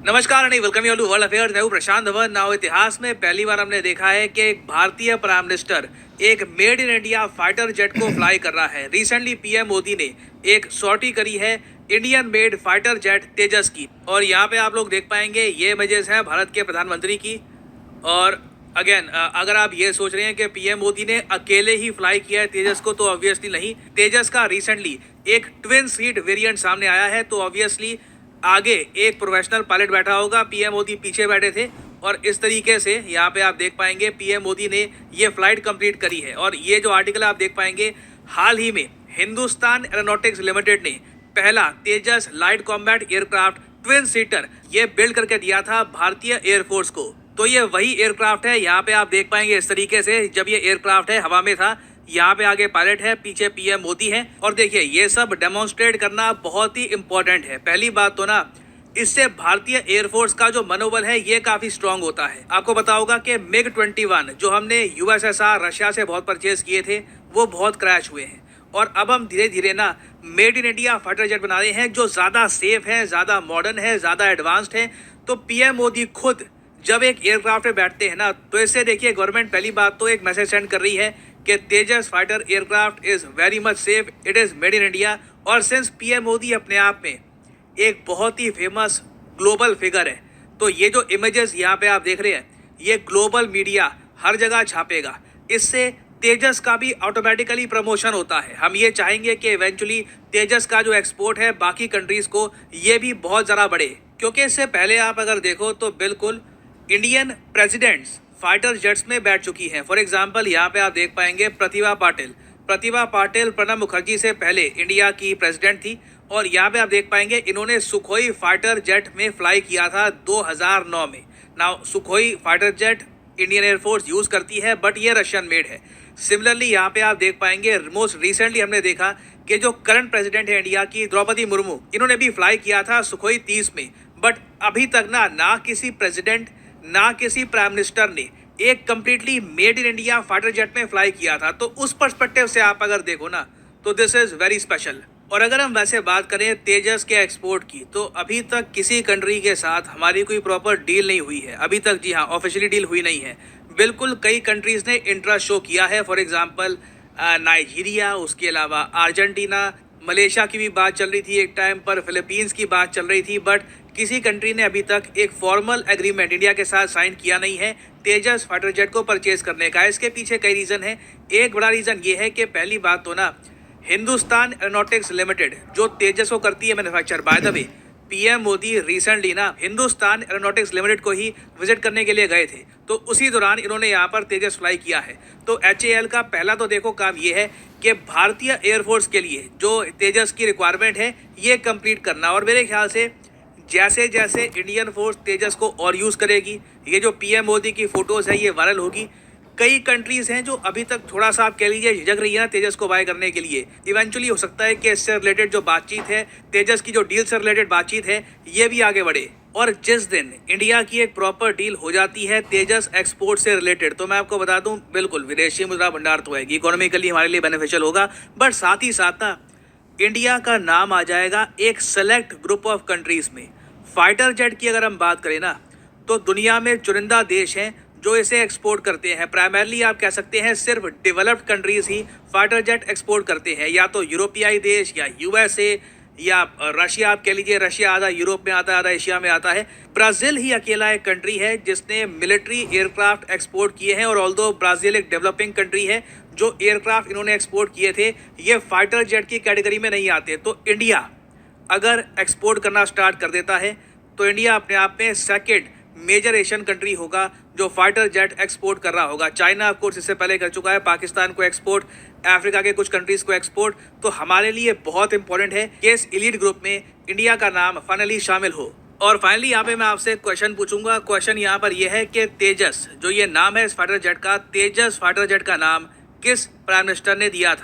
नमस्कार and welcome you to world affairs. मैं हूं प्रशांत धवन। नाउ इतिहास में पहली बार हमने देखा है कि एक भारतीय प्राइम मिनिस्टर एक made in India fighter jet को फ्लाई कर रहा है। रिसेंटली पीएम मोदी ने एक सॉर्टी करी है इंडियन मेड फाइटर जेट तेजस की, और यहाँ पे आप लोग देख पाएंगे ये इमेजेस हैं भारत के प्रधानमंत्री की। और अगेन अगर आप ये सोच रहे हैं कि पीएम मोदी ने अकेले ही फ्लाई किया है तेजस को, तो ऑब्वियसली नहीं। तेजस का रिसेंटली एक ट्विन सीट वेरिएंट सामने आया है, तो ऑब्वियसली आगे एक प्रोफेशनल पायलट बैठा होगा, पीएम मोदी पीछे बैठे थे। और इस तरीके से यहाँ पे आप देख पाएंगे पीएम मोदी ने ये फ्लाइट कंप्लीट करी है। और ये जो आर्टिकल आप देख पाएंगे, हाल ही में हिंदुस्तान एरोनॉटिक्स लिमिटेड ने पहला Tejas light combat aircraft twin seater ये बिल्ड करके दिया था भारतीय एयरफोर्स को। तो ये वही एयरक्राफ्ट है। यहाँ पे आप देख पाएंगे इस तरीके से जब ये एयरक्राफ्ट है हवा में था, यहाँ पे आगे पायलट है, पीछे पीएम मोदी है। और देखिए ये सब डेमोन्स्ट्रेट करना बहुत ही इंपॉर्टेंट है। पहली बात तो ना, इससे भारतीय एयरफोर्स का जो मनोबल है ये काफी स्ट्रांग होता है। आपको पता होगा कि मिग-21 जो हमने यूएसएसआर रशिया से बहुत परचेज किए थे वो बहुत क्रैश हुए हैं। और अब हम धीरे धीरे ना made in India fighter jet बना रहे हैं जो ज्यादा सेफ है, ज्यादा मॉडर्न है, ज्यादा एडवांस्ड है। तो पीएम मोदी खुद जब एक एयरक्राफ्ट में बैठते हैं ना, तो इससे देखिए गवर्नमेंट पहली बात तो एक मैसेज सेंड कर रही है कि Tejas fighter aircraft is very much safe, it is made in India. और सिंस पीएम मोदी अपने आप में एक बहुत ही फेमस ग्लोबल फिगर है, तो ये जो इमेजेस यहाँ पे आप देख रहे हैं ये ग्लोबल मीडिया हर जगह छापेगा। इससे तेजस का भी ऑटोमेटिकली प्रमोशन होता है। हम ये चाहेंगे कि इवेंचुअली तेजस का जो एक्सपोर्ट है बाकी कंट्रीज को ये भी बहुत ज़रा बढ़े, क्योंकि इससे पहले आप अगर देखो तो बिल्कुल इंडियन प्रेसिडेंट्स फाइटर जेट्स में बैठ चुकी हैं। फॉर एग्जांपल यहाँ पे आप देख पाएंगे प्रतिभा पाटिल प्रणब मुखर्जी से पहले इंडिया की प्रेसिडेंट थी। और यहाँ पे आप देख पाएंगे इन्होंने सुखोई फाइटर जेट में फ्लाई किया था 2009 में। Now Sukhoi fighter jet Indian air force use करती है, बट ये रशियन मेड है। सिमिलरली यहाँ पे आप देख पाएंगे मोस्ट रिसेंटली हमने देखा कि जो करंट प्रेसिडेंट है इंडिया की द्रौपदी मुर्मू, इन्होंने भी फ्लाई किया था सुखोई 30 में। बट अभी तक ना किसी प्रेसिडेंट ना किसी प्राइम मिनिस्टर ने एक completely made in India fighter jet में फ्लाई किया था। तो उस पर्सपेक्टिव से आप अगर देखो ना तो दिस इज वेरी स्पेशल। और अगर हम वैसे बात करें तेजस के एक्सपोर्ट की, तो अभी तक किसी कंट्री के साथ हमारी कोई प्रॉपर डील नहीं हुई है अभी तक। जी हाँ, ऑफिशियली डील हुई नहीं है। बिल्कुल कई कंट्रीज ने इंटरेस्ट शो किया है। फॉर एग्जांपल नाइजीरिया, उसके अलावा अर्जेंटीना, मलेशिया की भी बात चल रही थी एक टाइम पर, फिलीपींस की बात चल रही थी। बट किसी कंट्री ने अभी तक एक फॉर्मल एग्रीमेंट इंडिया के साथ साइन किया नहीं है तेजस फाइटर जेट को परचेज करने का। इसके पीछे कई रीज़न है। एक बड़ा रीज़न ये है कि पहली बात तो ना हिंदुस्तान एरोनॉटिक्स लिमिटेड जो तेजस को करती है manufacture, by the way PM Modi recently ना हिंदुस्तान एरोनॉटिक्स लिमिटेड को ही विजिट करने के लिए गए थे, तो उसी दौरान इन्होंने यहाँ पर तेजस फ्लाई किया है। तो HAL का पहला तो देखो काम ये है कि भारतीय एयरफोर्स के लिए जो तेजस की रिक्वायरमेंट है ये कंप्लीट करना। और मेरे ख्याल से जैसे जैसे इंडियन फोर्स तेजस को और यूज़ करेगी, ये जो पीएम मोदी की फ़ोटोज़ है ये वायरल होगी। कई कंट्रीज़ हैं जो अभी तक थोड़ा सा आप कह लीजिए झिझक रही है ना तेजस को बाय करने के लिए। इवेंचुअली हो सकता है कि इससे रिलेटेड जो बातचीत है, तेजस की जो डील से रिलेटेड बातचीत है, ये भी आगे बढ़े। और जिस दिन इंडिया की एक प्रॉपर डील हो जाती है तेजस एक्सपोर्ट से रिलेटेड, तो मैं आपको बता दूं बिल्कुल विदेशी मुद्रा भंडार तो आएगी, इकोनॉमिकली हमारे लिए बेनिफिशियल होगा। बट साथ ही साथ ना इंडिया का नाम आ जाएगा एक सेलेक्ट ग्रुप ऑफ कंट्रीज़ में। फाइटर जेट की अगर हम बात करें ना, तो दुनिया में चुनिंदा देश हैं जो इसे एक्सपोर्ट करते हैं। प्राइमरली आप कह सकते हैं सिर्फ डेवलप्ड कंट्रीज ही फाइटर जेट एक्सपोर्ट करते हैं, या तो यूरोपियाई देश या यूएसए या रशिया। आप कह लीजिए रशिया आधा यूरोप में आता है, आधा एशिया में आता है। ब्राज़ील ही अकेला एक कंट्री है जिसने मिलिट्री एयरक्राफ्ट एक्सपोर्ट किए हैं। और ऑल्दो ब्राज़ील एक डेवलपिंग कंट्री है, जो एयरक्राफ्ट इन्होंने एक्सपोर्ट किए थे ये फाइटर जेट की कैटेगरी में नहीं आते। तो इंडिया अगर एक्सपोर्ट करना स्टार्ट कर देता है तो इंडिया अपने आप में सेकेंड मेजर एशियन कंट्री होगा जो फाइटर जेट एक्सपोर्ट कर रहा होगा। चाइना ऑफ कोर्स इससे पहले कर चुका है, पाकिस्तान को एक्सपोर्ट, अफ्रीका के कुछ कंट्रीज को एक्सपोर्ट। तो हमारे लिए बहुत इंपॉर्टेंट है कि इस एलीट ग्रुप में इंडिया का नाम फाइनली शामिल हो। और फाइनली यहाँ पे मैं आपसे क्वेश्चन पूछूंगा। क्वेश्चन यहाँ पर यह है कि तेजस जो ये नाम है इस फाइटर जेट का, तेजस फाइटर जेट का नाम किस प्राइम मिनिस्टर ने दिया था?